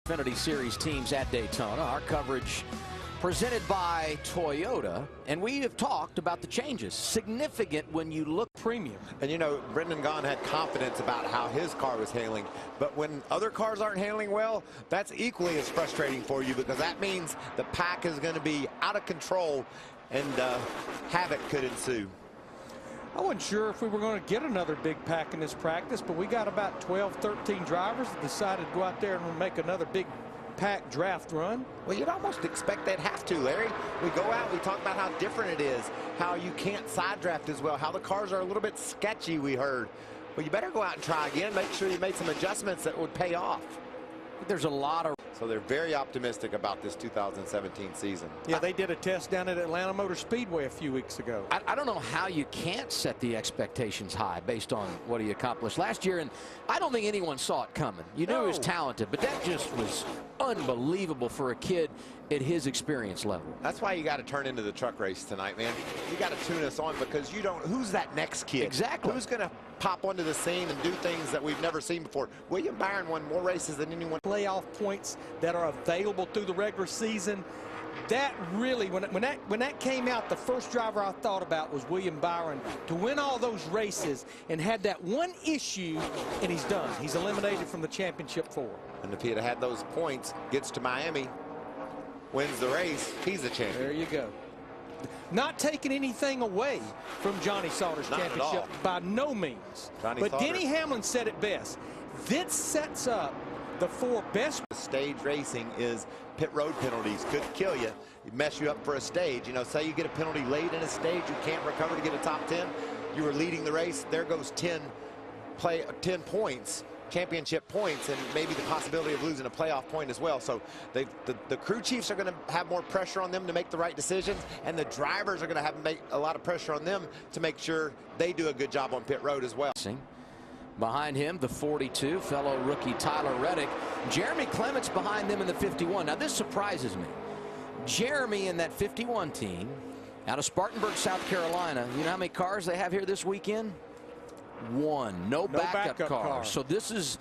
Xfinity Series teams at Daytona. Our coverage presented by Toyota, and we have talked about the changes. Significant when you look premium. And you know, Brendan Gaughan had confidence about how his car was handling, but when other cars aren't handling well, that's equally as frustrating for you, because that means the pack is going to be out of control and havoc could ensue. I wasn't sure if we were going to get another big pack in this practice, but we got about 12, 13 drivers that decided to go out there and make another big pack draft run. Well, you'd almost expect they'd have to, Larry. We go out, we talk about how different it is, how you can't side draft as well, how the cars are a little bit sketchy, we heard. Well, you better go out and try again, make sure you made some adjustments that would pay off. There's a lot of... So they're very optimistic about this 2017 season. Yeah, they did a test down at Atlanta Motor Speedway a few weeks ago. I don't know how you can't set the expectations high based on what he accomplished last year, and I don't think anyone saw it coming. You knew he was talented, but that just was unbelievable for a kid at his experience level. That's why you got to turn into the truck race tonight, man. You got to tune us on, because you don't, who's that next kid? Exactly. Who's going to pop onto the scene and do things that we've never seen before? William Byron won more races than anyone. Playoff points that are available through the regular season. That really, when that came out, the first driver I thought about was William Byron to win all those races and had that one issue, and he's done. He's eliminated from the championship four. And if he had had those points, gets to Miami, wins the race, he's a champion. There you go. Not taking anything away from Johnny Sauter's championship by no means. But Denny Hamlin said it best. This sets up the four best. Stage racing is pit road penalties. Could kill you. Mess you up for a stage. You know, say you get a penalty late in a stage, you can't recover to get a top 10. You were leading the race. There goes 10 points. Championship points, and maybe the possibility of losing a playoff point as well. So the crew chiefs are going to have more pressure on them to make the right decisions, and the drivers are going to have to make a lot of pressure on them to make sure they do a good job on pit road as well. Behind him, the 42, fellow rookie Tyler Reddick. Jeremy Clements behind them in the 51. Now, this surprises me. Jeremy in that 51 team out of Spartanburg, South Carolina. You know how many cars they have here this weekend? One. No backup car. So this is,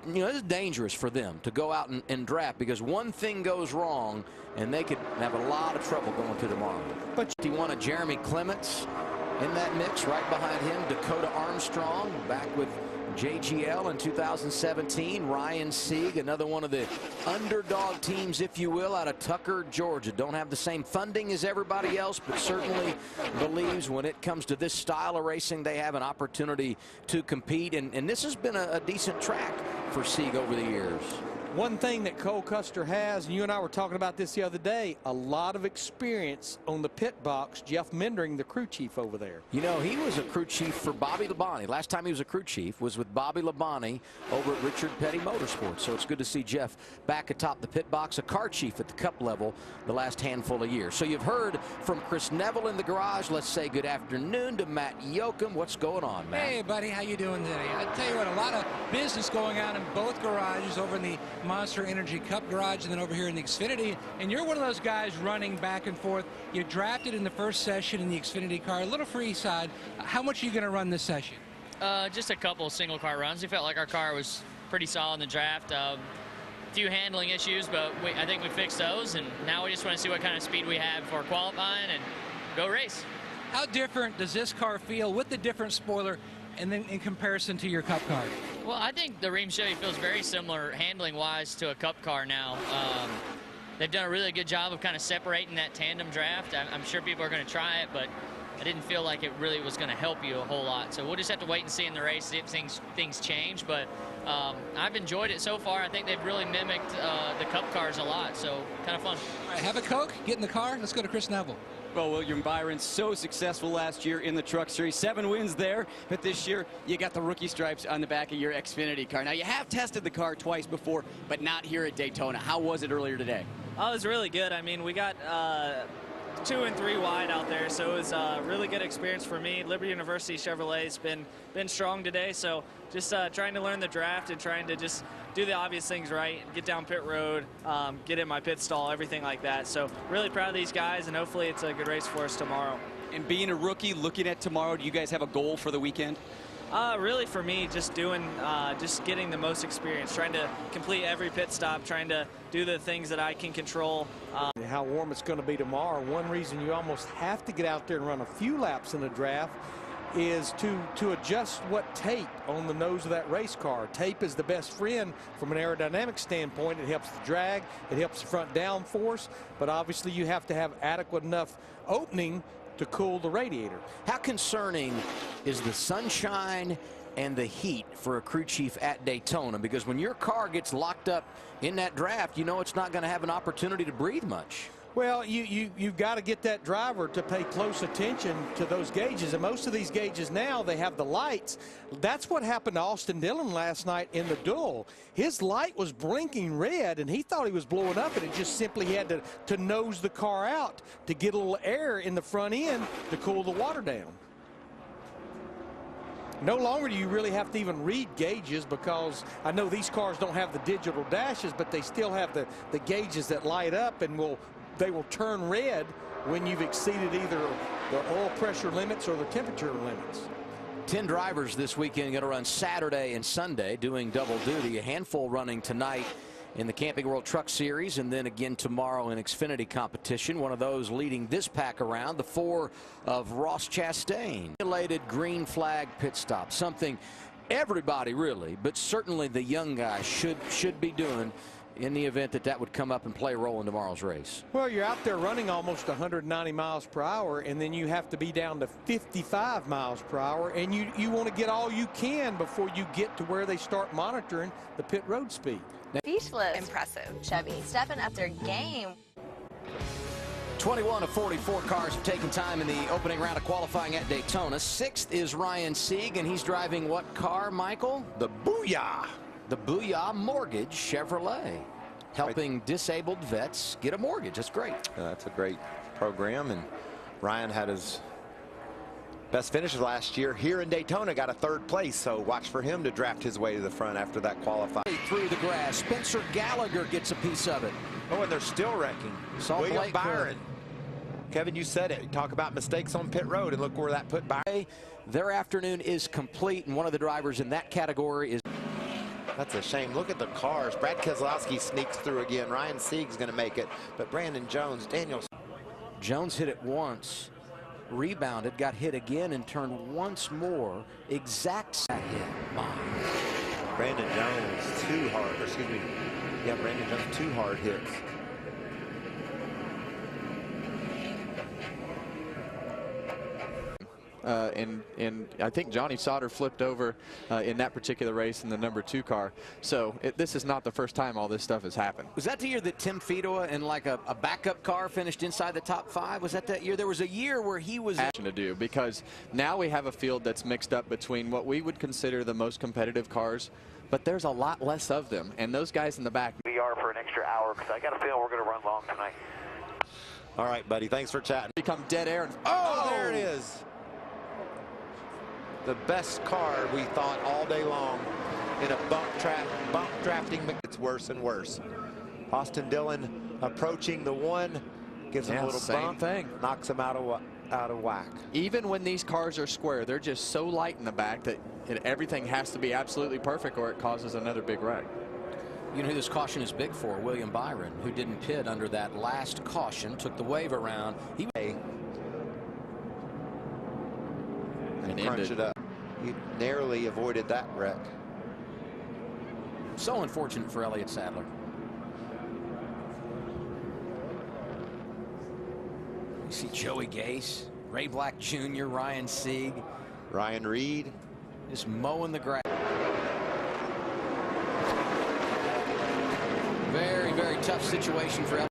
you know, this is dangerous for them to go out and draft, because one thing goes wrong and they could have a lot of trouble going to tomorrow. But he wanted Jeremy Clements in that mix. Right behind him, Dakota Armstrong back with JGL in 2017. Ryan Sieg, another one of the underdog teams, if you will, out of Tucker, Georgia. Don't have the same funding as everybody else, but certainly believes when it comes to this style of racing, they have an opportunity to compete. And this has been a decent track for Sieg over the years. One thing that Cole Custer has, and you and I were talking about this the other day, a lot of experience on the pit box. Jeff Mendering, the crew chief over there. You know, he was a crew chief for Bobby Labonte. Last time he was a crew chief was with Bobby Labonte over at Richard Petty Motorsports. So it's good to see Jeff back atop the pit box, a car chief at the Cup level the last handful of years. So you've heard from Chris Neville in the garage. Let's say good afternoon to Matt Yoakum. What's going on, Matt? Hey, buddy, how you doing today? I tell you what, a lot of business going on in both garages, over in the Monster Energy Cup garage and then over here in the Xfinity, and you're one of those guys running back and forth. You drafted in the first session in the Xfinity car, a little free side. How much are you going to run this session? Just a couple of single car runs. We felt like our car was pretty solid in the draft. A few handling issues, but I think we fixed those, and now we just want to see what kind of speed we have for qualifying and go race. How different does this car feel with the different spoiler and then in comparison to your Cup car? Well, I think the Rheem Chevy feels very similar handling-wise to a Cup car now. They've done a really good job of kind of separating that tandem draft. I'm sure people are going to try it, but I didn't feel like it really was going to help you a whole lot. So we'll just have to wait and see in the race if things change. But I've enjoyed it so far. I think they've really mimicked the Cup cars a lot, so kind of fun. All right, have a Coke, get in the car. Let's go to Chris Neville. Well, William Byron, so successful last year in the Truck Series. 7 wins there, but this year you got the rookie stripes on the back of your Xfinity car. Now, you have tested the car twice before, but not here at Daytona. How was it earlier today? Oh, it was really good. I mean, we got 2 and 3 wide out there, so it was a really good experience for me. Liberty University Chevrolet's been strong today, so just trying to learn the draft and trying to just do the obvious things right, get down pit road, get in my pit stall, everything like that. So really proud of these guys, and hopefully it's a good race for us tomorrow. And being a rookie, looking at tomorrow, do you guys have a goal for the weekend? Really for me, just getting the most experience, trying to complete every pit stop, trying to do the things that I can control. How warm it's going to be tomorrow. One reason you almost have to get out there and run a few laps in the draft is to adjust what tape on the nose of that race car. Tape is the best friend from an aerodynamic standpoint. It helps the drag, it helps the front downforce, but obviously you have to have adequate enough opening to cool the radiator. How concerning is the sunshine and the heat for a crew chief at Daytona? Because when your car gets locked up in that draft, you know it's not going to have an opportunity to breathe much. Well, you've got to get that driver to pay close attention to those gauges. And most of these gauges now, they have the lights. That's what happened to Austin Dillon last night in the duel. His light was blinking red, and he thought he was blowing up, and it just simply had to nose the car out to get a little air in the front end to cool the water down. No longer do you really have to even read gauges, because I know these cars don't have the digital dashes, but they still have the gauges that light up and they will turn red when you've exceeded either the oil pressure limits or the temperature limits. 10 drivers this weekend going to run Saturday and Sunday doing double duty. A handful running tonight in the Camping World Truck Series, and then again tomorrow in Xfinity competition. One of those leading this pack around, the 4 of Ross Chastain. Related green flag pit stop, something everybody really, but certainly the young guys should be doing in the event that would come up and play a role in tomorrow's race. Well, you're out there running almost 190 miles per hour, and then you have to be down to 55 miles per hour, and you want to get all you can before you get to where they start monitoring the pit road speed. Speechless. Impressive. Chevy stepping up their game. 21 of 44 cars have taken time in the opening round of qualifying at Daytona. 6th is Ryan Sieg, and he's driving what car, Michael? The Booyah. The Booyah Mortgage Chevrolet, helping disabled vets get a mortgage. That's great. That's a great program, and Ryan had his best finishes last year here in Daytona, got a 3rd place, so watch for him to draft his way to the front after that qualifying. Through the grass, Spencer Gallagher gets a piece of it. Oh, and they're still wrecking. William Byron. Kevin, you said it. Talk about mistakes on pit road, and look where that put Byron. Their afternoon is complete, and one of the drivers in that category is. That's a shame. Look at the cars. Brad Keselowski sneaks through again. Ryan Sieg's going to make it, but Brandon Jones, Daniel Jones hit it once, rebounded, got hit again, and turned once more. Exact second. Brandon Jones, 2 hard, or excuse me. Yeah, Brandon Jones, 2 hard hits. And I think Johnny Sauter flipped over in that particular race in the number 2 car. So this is not the first time all this stuff has happened. Was that the year that Tim Fedowa in like a backup car finished inside the top 5? Was that year? There was a year where he was to do, because now we have a field that's mixed up between what we would consider the most competitive cars, but there's a lot less of them, and those guys in the back. We are for an extra hour, because I got a feeling we're going to run long tonight. All right, buddy. Thanks for chatting. Become dead air. And, oh, there it is. The best car we thought all day long in a bump drafting. It's worse and worse. Austin Dillon approaching the 1, gives him a little bump, knocks him out of whack. Even when these cars are square, they're just so light in the back that everything has to be absolutely perfect, or it causes another big wreck. You know who this caution is big for? William Byron, who didn't pit under that last caution, took the wave around. He crunch it up. He narrowly avoided that wreck. So unfortunate for Elliott Sadler. You see Joey Gase, Ray Black Jr., Ryan Sieg, Ryan Reed just mowing the grass. Very, very tough situation for Elliott.